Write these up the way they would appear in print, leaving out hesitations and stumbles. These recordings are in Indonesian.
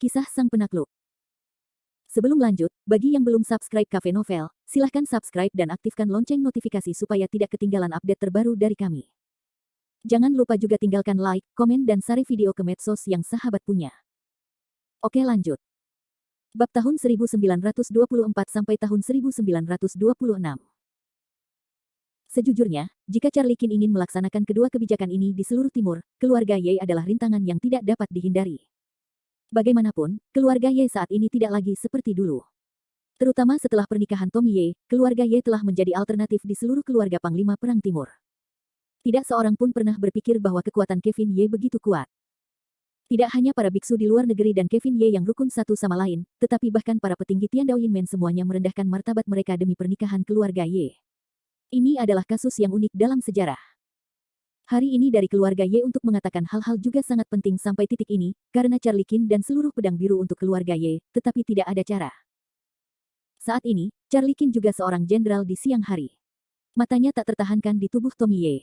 Kisah Sang Penakluk. Sebelum lanjut, bagi yang belum subscribe Cafe Novel, silahkan subscribe dan aktifkan lonceng notifikasi supaya tidak ketinggalan update terbaru dari kami. Jangan lupa juga tinggalkan like, komen dan share video ke medsos yang sahabat punya. Oke lanjut. Bab tahun 1924 sampai tahun 1926. Sejujurnya, jika Charlie Kin ingin melaksanakan kedua kebijakan ini di seluruh timur, keluarga Ye adalah rintangan yang tidak dapat dihindari. Bagaimanapun, keluarga Ye saat ini tidak lagi seperti dulu. Terutama setelah pernikahan Tommy Ye, keluarga Ye telah menjadi alternatif di seluruh keluarga Panglima Perang Timur. Tidak seorang pun pernah berpikir bahwa kekuatan Kevin Ye begitu kuat. Tidak hanya para biksu di luar negeri dan Kevin Ye yang rukun satu sama lain, tetapi bahkan para petinggi Tiandao Yinmen semuanya merendahkan martabat mereka demi pernikahan keluarga Ye. Ini adalah kasus yang unik dalam sejarah. Hari ini dari keluarga Ye untuk mengatakan hal-hal juga sangat penting sampai titik ini, karena Charlie Kin dan seluruh pedang biru untuk keluarga Ye, tetapi tidak ada cara. Saat ini, Charlie Kin juga seorang jenderal di siang hari. Matanya tak tertahankan di tubuh Tommy Ye.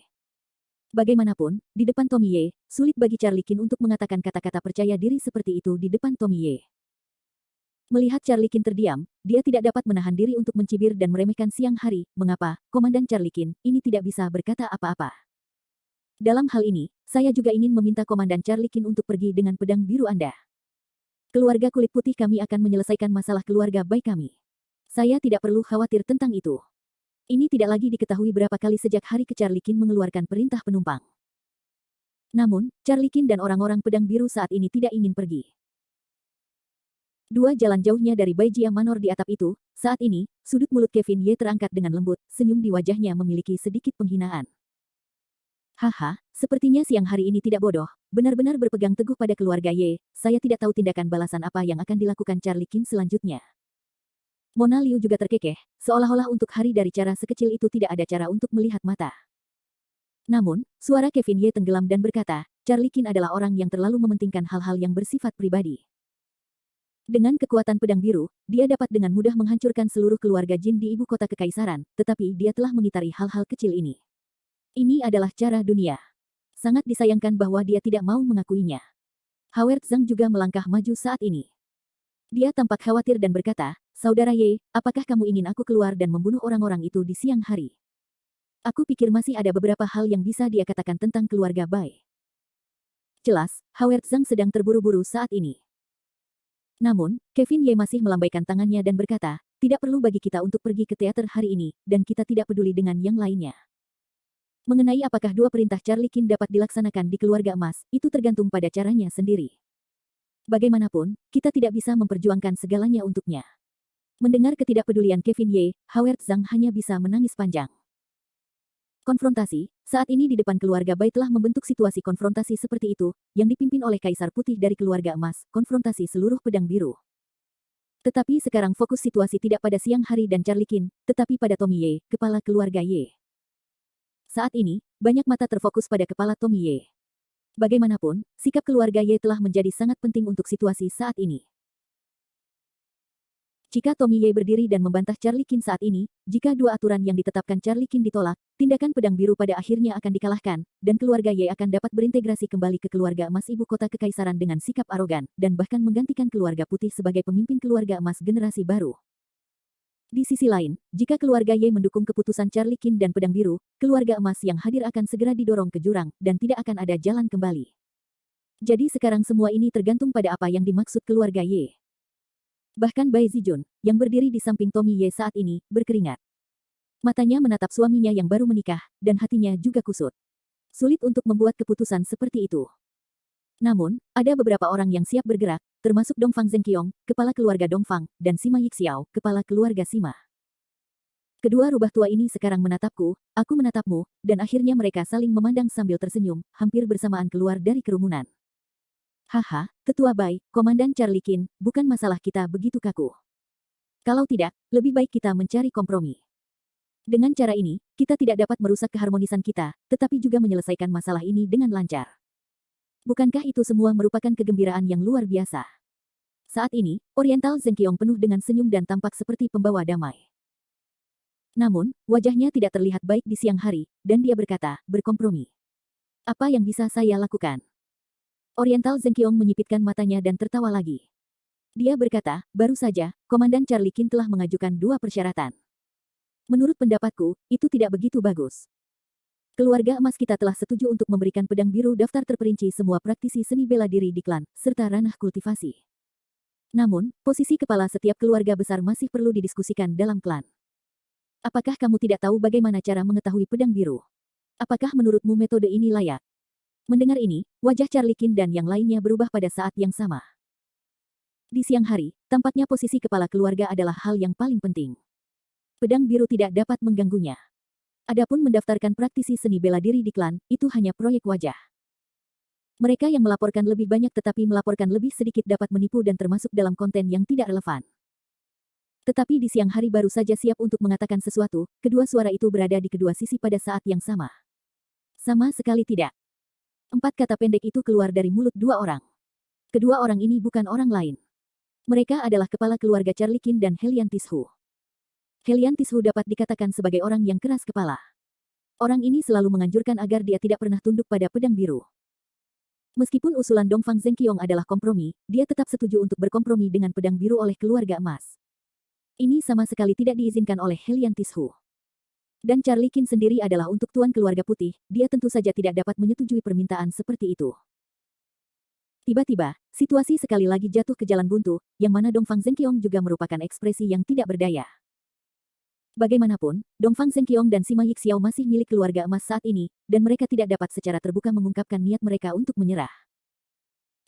Bagaimanapun, di depan Tommy Ye, sulit bagi Charlie Kin untuk mengatakan kata-kata percaya diri seperti itu di depan Tommy Ye. Melihat Charlie Kin terdiam, dia tidak dapat menahan diri untuk mencibir dan meremehkan siang hari. Mengapa, Komandan Charlie Kin, ini tidak bisa berkata apa-apa? Dalam hal ini, saya juga ingin meminta Komandan Charlie Kin untuk pergi dengan pedang biru Anda. Keluarga kulit putih kami akan menyelesaikan masalah keluarga baik kami. Saya tidak perlu khawatir tentang itu. Ini tidak lagi diketahui berapa kali sejak hari ke Charlie Kin mengeluarkan perintah penumpang. Namun, Charlie Kin dan orang-orang pedang biru saat ini tidak ingin pergi. Dua jalan jauhnya dari Baijia Manor di atap itu, saat ini, sudut mulut Kevin Ye terangkat dengan lembut, senyum di wajahnya memiliki sedikit penghinaan. Haha, sepertinya siang hari ini tidak bodoh, benar-benar berpegang teguh pada keluarga Ye, saya tidak tahu tindakan balasan apa yang akan dilakukan Charlie Kin selanjutnya. Mona Liu juga terkekeh, seolah-olah untuk hari dari cara sekecil itu tidak ada cara untuk melihat mata. Namun, suara Kevin Ye tenggelam dan berkata, Charlie Kin adalah orang yang terlalu mementingkan hal-hal yang bersifat pribadi. Dengan kekuatan pedang biru, dia dapat dengan mudah menghancurkan seluruh keluarga Jin di ibu kota kekaisaran, tetapi dia telah mengitari hal-hal kecil ini. Ini adalah cara dunia. Sangat disayangkan bahwa dia tidak mau mengakuinya. Howard Zhang juga melangkah maju saat ini. Dia tampak khawatir dan berkata, Saudara Ye, apakah kamu ingin aku keluar dan membunuh orang-orang itu di siang hari? Aku pikir masih ada beberapa hal yang bisa dia katakan tentang keluarga Bai. Jelas, Howard Zhang sedang terburu-buru saat ini. Namun, Kevin Ye masih melambaikan tangannya dan berkata, tidak perlu bagi kita untuk pergi ke teater hari ini, dan kita tidak peduli dengan yang lainnya. Mengenai apakah dua perintah Charlie Kin dapat dilaksanakan di keluarga emas, itu tergantung pada caranya sendiri. Bagaimanapun, kita tidak bisa memperjuangkan segalanya untuknya. Mendengar ketidakpedulian Kevin Ye, Howard Zhang hanya bisa menangis panjang. Konfrontasi, saat ini di depan keluarga Bai telah membentuk situasi konfrontasi seperti itu, yang dipimpin oleh Kaisar Putih dari keluarga emas, konfrontasi seluruh pedang biru. Tetapi sekarang fokus situasi tidak pada siang hari dan Charlie Kin, tetapi pada Tommy Ye, kepala keluarga Ye. Saat ini, banyak mata terfokus pada kepala Tommy Ye. Bagaimanapun, sikap keluarga Ye telah menjadi sangat penting untuk situasi saat ini. Jika Tommy Ye berdiri dan membantah Charlie Kin saat ini, jika dua aturan yang ditetapkan Charlie Kin ditolak, tindakan pedang biru pada akhirnya akan dikalahkan, dan keluarga Ye akan dapat berintegrasi kembali ke keluarga emas ibu kota kekaisaran dengan sikap arogan, dan bahkan menggantikan keluarga putih sebagai pemimpin keluarga emas generasi baru. Di sisi lain, jika keluarga Ye mendukung keputusan Charlie Kin dan pedang biru, keluarga emas yang hadir akan segera didorong ke jurang, dan tidak akan ada jalan kembali. Jadi sekarang semua ini tergantung pada apa yang dimaksud keluarga Ye. Bahkan Bai Zijun, yang berdiri di samping Tommy Ye saat ini, berkeringat. Matanya menatap suaminya yang baru menikah, dan hatinya juga kusut. Sulit untuk membuat keputusan seperti itu. Namun, ada beberapa orang yang siap bergerak, termasuk Dongfang Zhengqiong, kepala keluarga Dongfang, dan Sima Yixiao, kepala keluarga Sima. Kedua rubah tua ini sekarang menatapku, aku menatapmu, dan akhirnya mereka saling memandang sambil tersenyum, hampir bersamaan keluar dari kerumunan. Haha, Tetua Bai, Komandan Charlie Kin, bukan masalah kita begitu kaku. Kalau tidak, lebih baik kita mencari kompromi. Dengan cara ini, kita tidak dapat merusak keharmonisan kita, tetapi juga menyelesaikan masalah ini dengan lancar. Bukankah itu semua merupakan kegembiraan yang luar biasa? Saat ini, Oriental Zhengqiong penuh dengan senyum dan tampak seperti pembawa damai. Namun, wajahnya tidak terlihat baik di siang hari, dan dia berkata, berkompromi. Apa yang bisa saya lakukan? Oriental Zhengqiong menyipitkan matanya dan tertawa lagi. Dia berkata, baru saja, Komandan Charlie Kin telah mengajukan 2 persyaratan. Menurut pendapatku, itu tidak begitu bagus. Keluarga emas kita telah setuju untuk memberikan pedang biru daftar terperinci semua praktisi seni bela diri di klan, serta ranah kultivasi. Namun, posisi kepala setiap keluarga besar masih perlu didiskusikan dalam klan. Apakah kamu tidak tahu bagaimana cara mengetahui pedang biru? Apakah menurutmu metode ini layak? Mendengar ini, wajah Charlie Kin dan yang lainnya berubah pada saat yang sama. Di siang hari, tampaknya posisi kepala keluarga adalah hal yang paling penting. Pedang biru tidak dapat mengganggunya. Adapun mendaftarkan praktisi seni bela diri di klan, itu hanya proyek wajah. Mereka yang melaporkan lebih banyak tetapi melaporkan lebih sedikit dapat menipu dan termasuk dalam konten yang tidak relevan. Tetapi di siang hari baru saja siap untuk mengatakan sesuatu, kedua suara itu berada di kedua sisi pada saat yang sama. Sama sekali tidak. 4 kata pendek itu keluar dari mulut 2 orang. Kedua orang ini bukan orang lain. Mereka adalah kepala keluarga Charlie Kin dan Helian Tishu. Helian Tishu dapat dikatakan sebagai orang yang keras kepala. Orang ini selalu menganjurkan agar dia tidak pernah tunduk pada pedang biru. Meskipun usulan Dongfang Zhenqiong adalah kompromi, dia tetap setuju untuk berkompromi dengan pedang biru oleh keluarga emas. Ini sama sekali tidak diizinkan oleh Helian Tishu. Dan Charlie Kin sendiri adalah untuk tuan keluarga putih, dia tentu saja tidak dapat menyetujui permintaan seperti itu. Tiba-tiba, situasi sekali lagi jatuh ke jalan buntu, yang mana Dongfang Zhenqiong juga merupakan ekspresi yang tidak berdaya. Bagaimanapun, Dongfang Zhenqiong dan Sima Yixiao masih milik keluarga emas saat ini, dan mereka tidak dapat secara terbuka mengungkapkan niat mereka untuk menyerah.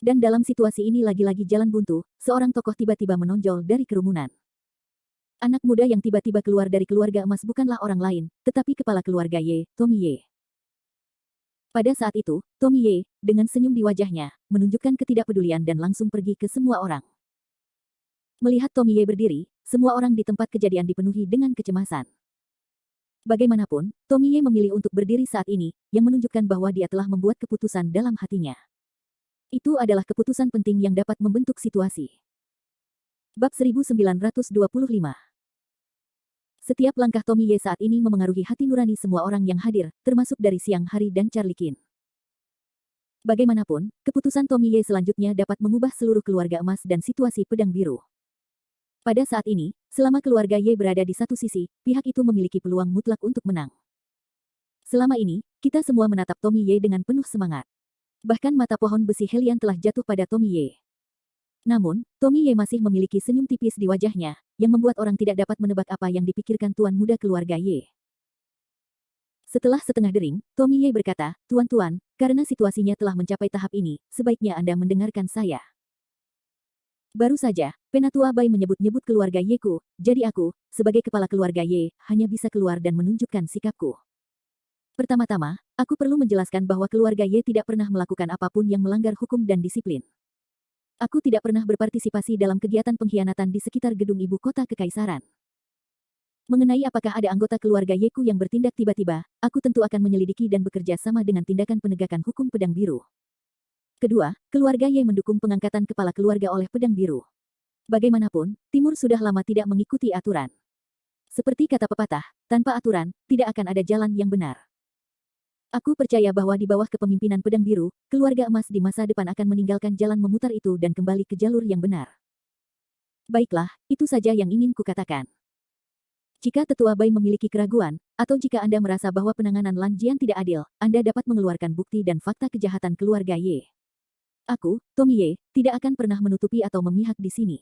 Dan dalam situasi ini lagi-lagi jalan buntu, seorang tokoh tiba-tiba menonjol dari kerumunan. Anak muda yang tiba-tiba keluar dari keluarga emas bukanlah orang lain, tetapi kepala keluarga Ye, Tommy Ye. Pada saat itu, Tommy Ye, dengan senyum di wajahnya, menunjukkan ketidakpedulian dan langsung pergi ke semua orang. Melihat Tommy Ye berdiri, semua orang di tempat kejadian dipenuhi dengan kecemasan. Bagaimanapun, Tommy Ye memilih untuk berdiri saat ini, yang menunjukkan bahwa dia telah membuat keputusan dalam hatinya. Itu adalah keputusan penting yang dapat membentuk situasi. Bab 1925. Setiap langkah Tommy Ye saat ini memengaruhi hati nurani semua orang yang hadir, termasuk dari siang hari dan Charlie Kin. Bagaimanapun, keputusan Tommy Ye selanjutnya dapat mengubah seluruh keluarga emas dan situasi pedang biru. Pada saat ini, selama keluarga Ye berada di satu sisi, pihak itu memiliki peluang mutlak untuk menang. Selama ini, kita semua menatap Tommy Ye dengan penuh semangat. Bahkan mata pohon besi Helian telah jatuh pada Tommy Ye. Namun, Tommy Ye masih memiliki senyum tipis di wajahnya, yang membuat orang tidak dapat menebak apa yang dipikirkan tuan muda keluarga Ye. Setelah setengah dering, Tommy Ye berkata, "Tuan-tuan, karena situasinya telah mencapai tahap ini, sebaiknya Anda mendengarkan saya." Baru saja, Penatua Bai menyebut-nyebut keluarga Yeku, jadi aku, sebagai kepala keluarga Ye, hanya bisa keluar dan menunjukkan sikapku. Pertama-tama, aku perlu menjelaskan bahwa keluarga Ye tidak pernah melakukan apapun yang melanggar hukum dan disiplin. Aku tidak pernah berpartisipasi dalam kegiatan pengkhianatan di sekitar gedung ibu kota kekaisaran. Mengenai apakah ada anggota keluarga Yeku yang bertindak tiba-tiba, aku tentu akan menyelidiki dan bekerja sama dengan tindakan penegakan hukum pedang biru. Kedua, keluarga Ye mendukung pengangkatan kepala keluarga oleh pedang biru. Bagaimanapun, Timur sudah lama tidak mengikuti aturan. Seperti kata pepatah, tanpa aturan, tidak akan ada jalan yang benar. Aku percaya bahwa di bawah kepemimpinan pedang biru, keluarga emas di masa depan akan meninggalkan jalan memutar itu dan kembali ke jalur yang benar. Baiklah, itu saja yang ingin kukatakan. Jika Tetua Bai memiliki keraguan, atau jika Anda merasa bahwa penanganan Lan Jian tidak adil, Anda dapat mengeluarkan bukti dan fakta kejahatan keluarga Ye. Aku, Tommy Ye, tidak akan pernah menutupi atau memihak di sini.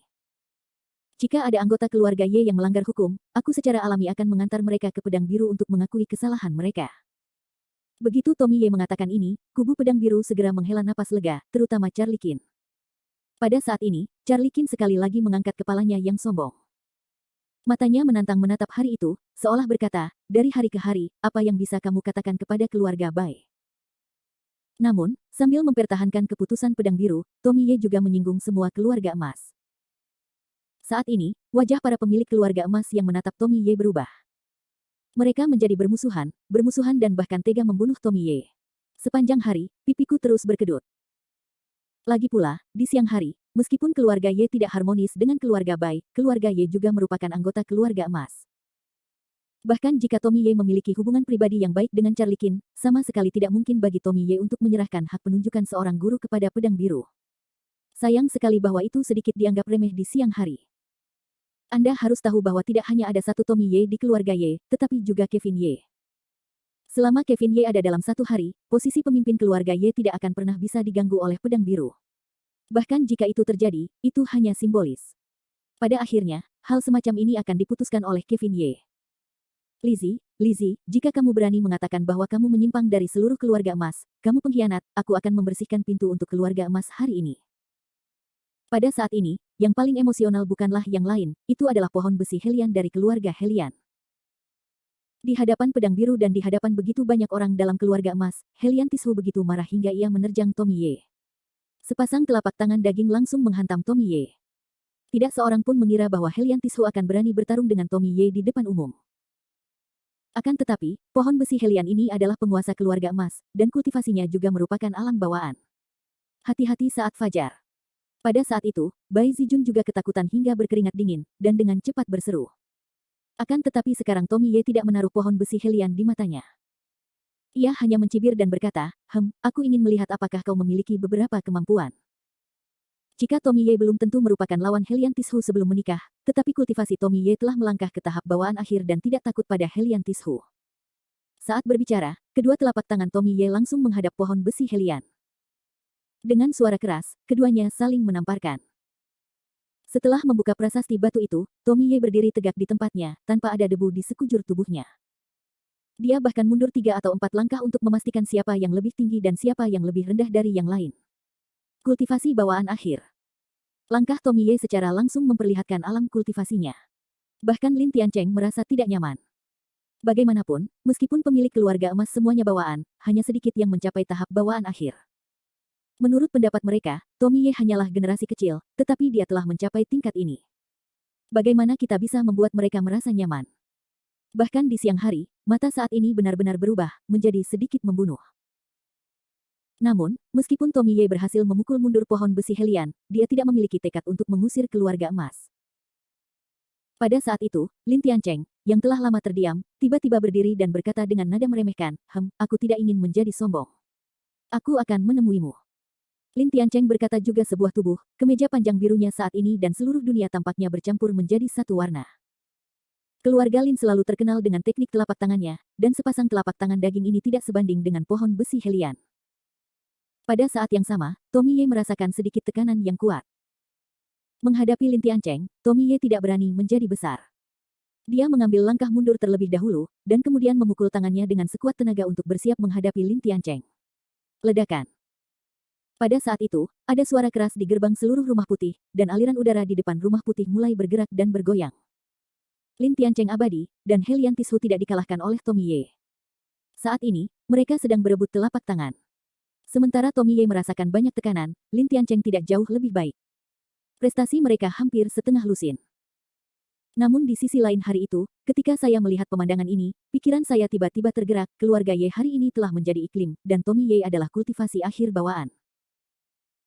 Jika ada anggota keluarga Ye yang melanggar hukum, aku secara alami akan mengantar mereka ke pedang biru untuk mengakui kesalahan mereka. Begitu Tommy Ye mengatakan ini, kubu pedang biru segera menghela napas lega, terutama Charlie Kin. Pada saat ini, Charlie Kin sekali lagi mengangkat kepalanya yang sombong. Matanya menantang menatap hari itu, seolah berkata, dari hari ke hari, apa yang bisa kamu katakan kepada keluarga Bai? Namun, sambil mempertahankan keputusan pedang biru, Tommy Ye juga menyinggung semua keluarga emas. Saat ini, wajah para pemilik keluarga emas yang menatap Tommy Ye berubah. Mereka menjadi bermusuhan dan bahkan tega membunuh Tommy Ye. Sepanjang hari, pipiku terus berkedut. Lagi pula, di siang hari, meskipun keluarga Ye tidak harmonis dengan keluarga Bai, keluarga Ye juga merupakan anggota keluarga emas. Bahkan jika Tommy Ye memiliki hubungan pribadi yang baik dengan Charlie Kin, sama sekali tidak mungkin bagi Tommy Ye untuk menyerahkan hak penunjukan seorang guru kepada pedang biru. Sayang sekali bahwa itu sedikit dianggap remeh di siang hari. Anda harus tahu bahwa tidak hanya ada satu Tommy Ye di keluarga Ye, tetapi juga Kevin Ye. Selama Kevin Ye ada dalam satu hari, posisi pemimpin keluarga Ye tidak akan pernah bisa diganggu oleh pedang biru. Bahkan jika itu terjadi, itu hanya simbolis. Pada akhirnya, hal semacam ini akan diputuskan oleh Kevin Ye. Lizzie, jika kamu berani mengatakan bahwa kamu menyimpang dari seluruh keluarga emas, kamu pengkhianat, aku akan membersihkan pintu untuk keluarga emas hari ini. Pada saat ini, yang paling emosional bukanlah yang lain, itu adalah pohon besi Helian dari keluarga Helian. Di hadapan pedang biru dan di hadapan begitu banyak orang dalam keluarga emas, Helian Tishu begitu marah hingga ia menerjang Tommy Ye. Sepasang telapak tangan daging langsung menghantam Tommy Ye. Tidak seorang pun mengira bahwa Helian Tishu akan berani bertarung dengan Tommy Ye di depan umum. Akan tetapi, pohon besi Helian ini adalah penguasa keluarga emas, dan kultivasinya juga merupakan alam bawaan. Hati-hati saat fajar. Pada saat itu, Bai Zijun juga ketakutan hingga berkeringat dingin, dan dengan cepat berseru. Akan tetapi sekarang Tommy Ye tidak menaruh pohon besi Helian di matanya. Ia hanya mencibir dan berkata, aku ingin melihat apakah kau memiliki beberapa kemampuan. Jika Tommy Ye belum tentu merupakan lawan Helian Tishu sebelum menikah, tetapi kultivasi Tommy Ye telah melangkah ke tahap bawaan akhir dan tidak takut pada Helian Tishu. Saat berbicara, kedua telapak tangan Tommy Ye langsung menghadap pohon besi Helian. Dengan suara keras, keduanya saling menamparkan. Setelah membuka prasasti batu itu, Tommy Ye berdiri tegak di tempatnya, tanpa ada debu di sekujur tubuhnya. Dia bahkan mundur 3 atau 4 langkah untuk memastikan siapa yang lebih tinggi dan siapa yang lebih rendah dari yang lain. Kultivasi bawaan akhir. Langkah Tommy Ye secara langsung memperlihatkan alam kultivasinya. Bahkan Lin Tiancheng merasa tidak nyaman. Bagaimanapun, meskipun pemilik keluarga emas semuanya bawaan, hanya sedikit yang mencapai tahap bawaan akhir. Menurut pendapat mereka, Tommy Ye hanyalah generasi kecil, tetapi dia telah mencapai tingkat ini. Bagaimana kita bisa membuat mereka merasa nyaman? Bahkan di siang hari, mata saat ini benar-benar berubah, menjadi sedikit membunuh. Namun, meskipun Tommy Ye berhasil memukul mundur pohon besi Helian, dia tidak memiliki tekad untuk mengusir keluarga emas. Pada saat itu, Lin Tiancheng, yang telah lama terdiam, tiba-tiba berdiri dan berkata dengan nada meremehkan, aku tidak ingin menjadi sombong. Aku akan menemuimu. Lin Tiancheng berkata juga sebuah tubuh, kemeja panjang birunya saat ini dan seluruh dunia tampaknya bercampur menjadi satu warna. Keluarga Lin selalu terkenal dengan teknik telapak tangannya, dan sepasang telapak tangan daging ini tidak sebanding dengan pohon besi Helian. Pada saat yang sama, Tommy Ye merasakan sedikit tekanan yang kuat. Menghadapi Lin Tiancheng, Tommy Ye tidak berani menjadi besar. Dia mengambil langkah mundur terlebih dahulu, dan kemudian memukul tangannya dengan sekuat tenaga untuk bersiap menghadapi Lin Tiancheng. Ledakan. Pada saat itu, ada suara keras di gerbang seluruh rumah putih, dan aliran udara di depan rumah putih mulai bergerak dan bergoyang. Lin Tiancheng abadi, dan Helian Tishu tidak dikalahkan oleh Tommy Ye. Saat ini, mereka sedang berebut telapak tangan. Sementara Tommy Ye merasakan banyak tekanan, Lin Tiancheng tidak jauh lebih baik. Prestasi mereka hampir setengah lusin. Namun di sisi lain hari itu, ketika saya melihat pemandangan ini, pikiran saya tiba-tiba tergerak, keluarga Ye hari ini telah menjadi iklim, dan Tommy Ye adalah kultivasi akhir bawaan.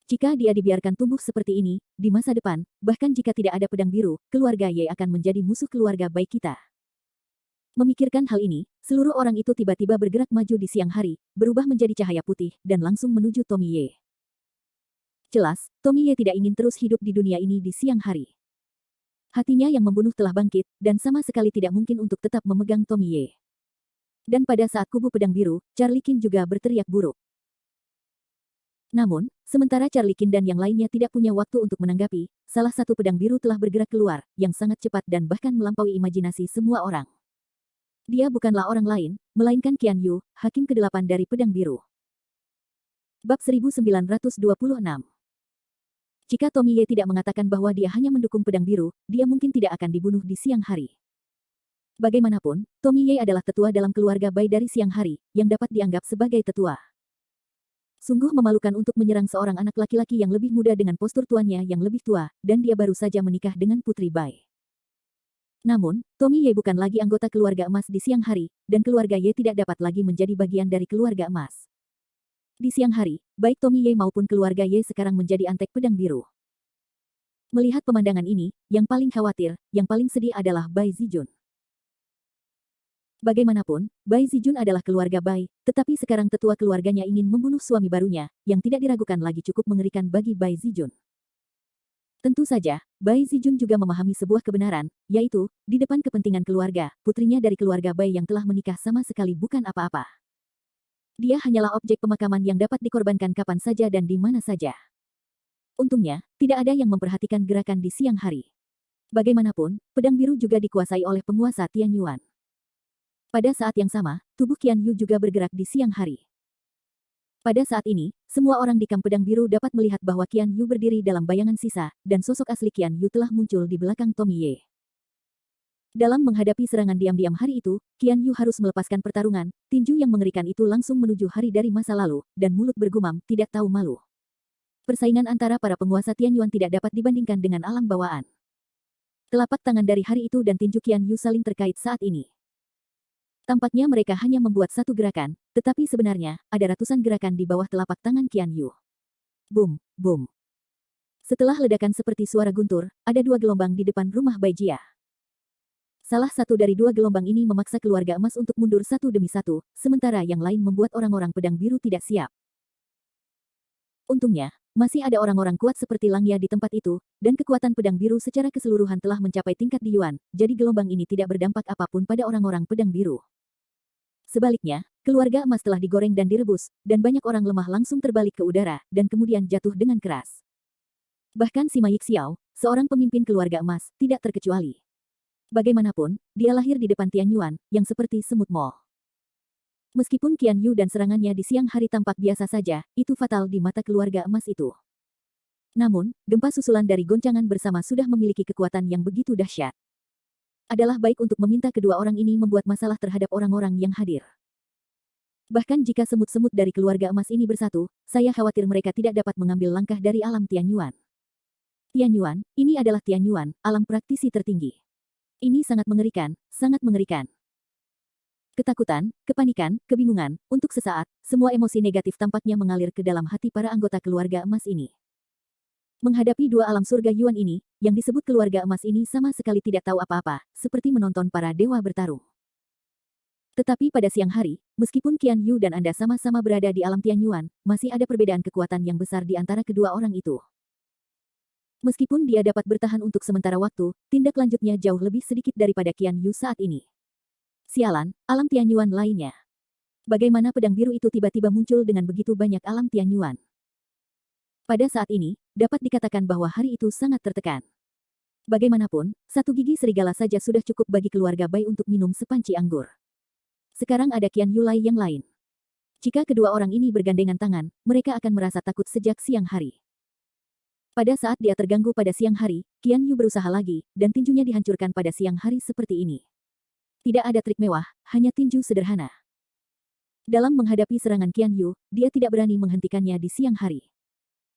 Jika dia dibiarkan tumbuh seperti ini, di masa depan, bahkan jika tidak ada pedang biru, keluarga Ye akan menjadi musuh keluarga baik kita. Memikirkan hal ini, seluruh orang itu tiba-tiba bergerak maju di siang hari, berubah menjadi cahaya putih, dan langsung menuju Tommy Ye. Jelas, Tommy Ye tidak ingin terus hidup di dunia ini di siang hari. Hatinya yang membunuh telah bangkit, dan sama sekali tidak mungkin untuk tetap memegang Tommy Ye. Dan pada saat kubu pedang biru, Charlie Qin juga berteriak buruk. Namun, sementara Charlie Qin dan yang lainnya tidak punya waktu untuk menanggapi, salah satu pedang biru telah bergerak keluar, yang sangat cepat dan bahkan melampaui imajinasi semua orang. Dia bukanlah orang lain, melainkan Qian Yu, hakim ke-8 dari pedang biru. Bab 1926. Jika Tommy Ye tidak mengatakan bahwa dia hanya mendukung pedang biru, dia mungkin tidak akan dibunuh di siang hari. Bagaimanapun, Tommy Ye adalah tetua dalam keluarga Bai dari siang hari, yang dapat dianggap sebagai tetua. Sungguh memalukan untuk menyerang seorang anak laki-laki yang lebih muda dengan postur tuannya yang lebih tua, dan dia baru saja menikah dengan putri Bai. Namun, Tommy Ye bukan lagi anggota keluarga emas di siang hari, dan keluarga Ye tidak dapat lagi menjadi bagian dari keluarga emas. Di siang hari, baik Tommy Ye maupun keluarga Ye sekarang menjadi antek pedang biru. Melihat pemandangan ini, yang paling khawatir, yang paling sedih adalah Bai Zijun. Bagaimanapun, Bai Zijun adalah keluarga Bai, tetapi sekarang tetua keluarganya ingin membunuh suami barunya, yang tidak diragukan lagi cukup mengerikan bagi Bai Zijun. Tentu saja, Bai Zijun juga memahami sebuah kebenaran, yaitu, di depan kepentingan keluarga, putrinya dari keluarga Bai yang telah menikah sama sekali bukan apa-apa. Dia hanyalah objek pemakaman yang dapat dikorbankan kapan saja dan di mana saja. Untungnya, tidak ada yang memperhatikan gerakan di siang hari. Bagaimanapun, pedang biru juga dikuasai oleh penguasa Tianyuan. Pada saat yang sama, tubuh Qian Yu juga bergerak di siang hari. Pada saat ini, semua orang di kamp pedang biru dapat melihat bahwa Qian Yu berdiri dalam bayangan sisa, dan sosok asli Qian Yu telah muncul di belakang Tommy Ye. Dalam menghadapi serangan diam-diam hari itu, Qian Yu harus melepaskan pertarungan, tinju yang mengerikan itu langsung menuju hari dari masa lalu, dan mulut bergumam, tidak tahu malu. Persaingan antara para penguasa Tianyuan tidak dapat dibandingkan dengan alam bawaan. Telapak tangan dari hari itu dan tinju Qian Yu saling terkait saat ini. Tampaknya mereka hanya membuat satu gerakan, tetapi sebenarnya, ada ratusan gerakan di bawah telapak tangan Qian Yu. Boom, boom. Setelah ledakan seperti suara guntur, ada dua gelombang di depan rumah Bai Jia. Salah satu dari dua gelombang ini memaksa keluarga emas untuk mundur satu demi satu, sementara yang lain membuat orang-orang pedang biru tidak siap. Untungnya, masih ada orang-orang kuat seperti Langya di tempat itu, dan kekuatan pedang biru secara keseluruhan telah mencapai tingkat di Yuan, jadi gelombang ini tidak berdampak apapun pada orang-orang pedang biru. Sebaliknya, keluarga emas telah digoreng dan direbus, dan banyak orang lemah langsung terbalik ke udara, dan kemudian jatuh dengan keras. Bahkan Sima Yixiao, seorang pemimpin keluarga emas, tidak terkecuali. Bagaimanapun, dia lahir di depan Tianyuan, yang seperti semut mol. Meskipun Qian Yu dan serangannya di siang hari tampak biasa saja, itu fatal di mata keluarga emas itu. Namun, gempa susulan dari goncangan bersama sudah memiliki kekuatan yang begitu dahsyat. Adalah baik untuk meminta kedua orang ini membuat masalah terhadap orang-orang yang hadir. Bahkan jika semut-semut dari keluarga emas ini bersatu, saya khawatir mereka tidak dapat mengambil langkah dari alam Tianyuan. Tianyuan, ini adalah Tianyuan, alam praktisi tertinggi. Ini sangat mengerikan, sangat mengerikan. Ketakutan, kepanikan, kebingungan, untuk sesaat, semua emosi negatif tampaknya mengalir ke dalam hati para anggota keluarga emas ini. Menghadapi dua alam surga Yuan ini, yang disebut keluarga emas ini sama sekali tidak tahu apa-apa, seperti menonton para dewa bertarung. Tetapi pada siang hari, meskipun Qian Yu dan Anda sama-sama berada di alam Tianyuan, masih ada perbedaan kekuatan yang besar di antara kedua orang itu. Meskipun dia dapat bertahan untuk sementara waktu, tindak lanjutnya jauh lebih sedikit daripada Qian Yu saat ini. Sialan, alam Tianyuan lainnya. Bagaimana pedang biru itu tiba-tiba muncul dengan begitu banyak alam Tianyuan? Pada saat ini, dapat dikatakan bahwa hari itu sangat tertekan. Bagaimanapun, satu gigi serigala saja sudah cukup bagi keluarga Bai untuk minum sepanci anggur. Sekarang ada Qian Yu Lai yang lain. Jika kedua orang ini bergandengan tangan, mereka akan merasa takut sejak siang hari. Pada saat dia terganggu pada siang hari, Qian Yu berusaha lagi, dan tinjunya dihancurkan pada siang hari seperti ini. Tidak ada trik mewah, hanya tinju sederhana. Dalam menghadapi serangan Qian Yu, dia tidak berani menghentikannya di siang hari.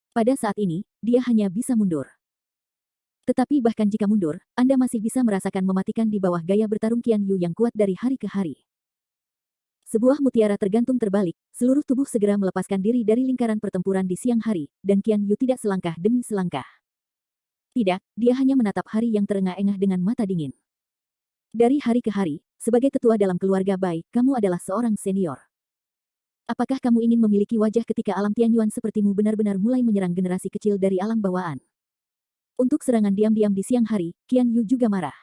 Pada saat ini, dia hanya bisa mundur. Tetapi bahkan jika mundur, Anda masih bisa merasakan mematikan di bawah gaya bertarung Qian Yu yang kuat dari hari ke hari. Sebuah mutiara tergantung terbalik, seluruh tubuh segera melepaskan diri dari lingkaran pertempuran di siang hari, dan Qian Yu tidak selangkah demi selangkah. Tidak, dia hanya menatap hari yang terengah-engah dengan mata dingin. Dari hari ke hari, sebagai tetua dalam keluarga Bai, kamu adalah seorang senior. Apakah kamu ingin memiliki wajah ketika alam Tianyuan sepertimu benar-benar mulai menyerang generasi kecil dari alam bawaan? Untuk serangan diam-diam di siang hari, Qian Yu juga marah.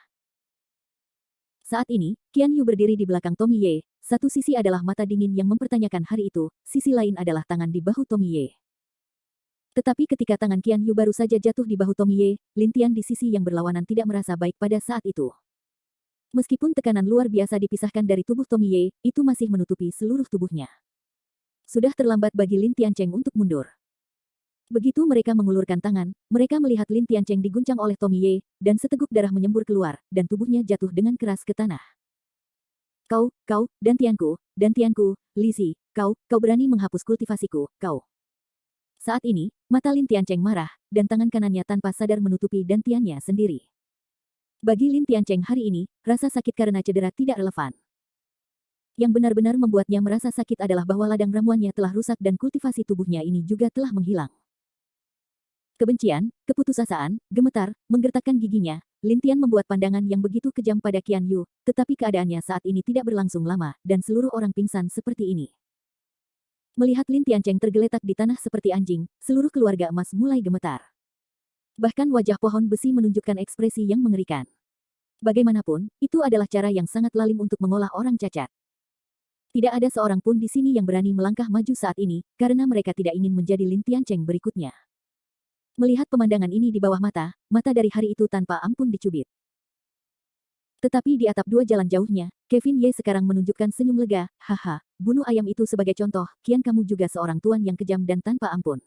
Saat ini, Qian Yu berdiri di belakang Tommy Ye, satu sisi adalah mata dingin yang mempertanyakan hari itu, sisi lain adalah tangan di bahu Tommy Ye. Tetapi ketika tangan Qian Yu baru saja jatuh di bahu Tommy Ye, Lin Tian di sisi yang berlawanan tidak merasa baik pada saat itu. Meskipun tekanan luar biasa dipisahkan dari tubuh Tommy Ye, itu masih menutupi seluruh tubuhnya. Sudah terlambat bagi Lin Tiancheng untuk mundur. Begitu mereka mengulurkan tangan, mereka melihat Lin Tiancheng diguncang oleh Tommy Ye, dan seteguk darah menyembur keluar, dan tubuhnya jatuh dengan keras ke tanah. Kau, dan Tianku, Lizzie, kau berani menghapus kultivasiku, kau. Saat ini, mata Lin Tiancheng marah, dan tangan kanannya tanpa sadar menutupi dantiannya sendiri. Bagi Lin Tiancheng hari ini, rasa sakit karena cedera tidak relevan. Yang benar-benar membuatnya merasa sakit adalah bahwa ladang ramuannya telah rusak dan kultivasi tubuhnya ini juga telah menghilang. Kebencian, keputusasaan, gemetar, menggertakkan giginya, Lin Tian membuat pandangan yang begitu kejam pada Qian Yu, tetapi keadaannya saat ini tidak berlangsung lama, dan seluruh orang pingsan seperti ini. Melihat Lin Tiancheng tergeletak di tanah seperti anjing, seluruh keluarga emas mulai gemetar. Bahkan wajah pohon besi menunjukkan ekspresi yang mengerikan. Bagaimanapun, itu adalah cara yang sangat lalim untuk mengolah orang cacat. Tidak ada seorang pun di sini yang berani melangkah maju saat ini, karena mereka tidak ingin menjadi Lin Tiancheng berikutnya. Melihat pemandangan ini di bawah mata, mata dari hari itu tanpa ampun dicubit. Tetapi di atap 2 jalan jauhnya, Kevin Ye sekarang menunjukkan senyum lega, haha, bunuh ayam itu sebagai contoh, kian kamu juga seorang tuan yang kejam dan tanpa ampun.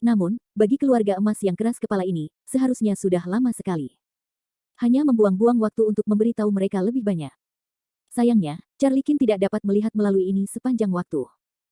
Namun, bagi keluarga emas yang keras kepala ini, seharusnya sudah lama sekali. Hanya membuang-buang waktu untuk memberitahu mereka lebih banyak. Sayangnya, Charlie Qin tidak dapat melihat melalui ini sepanjang waktu.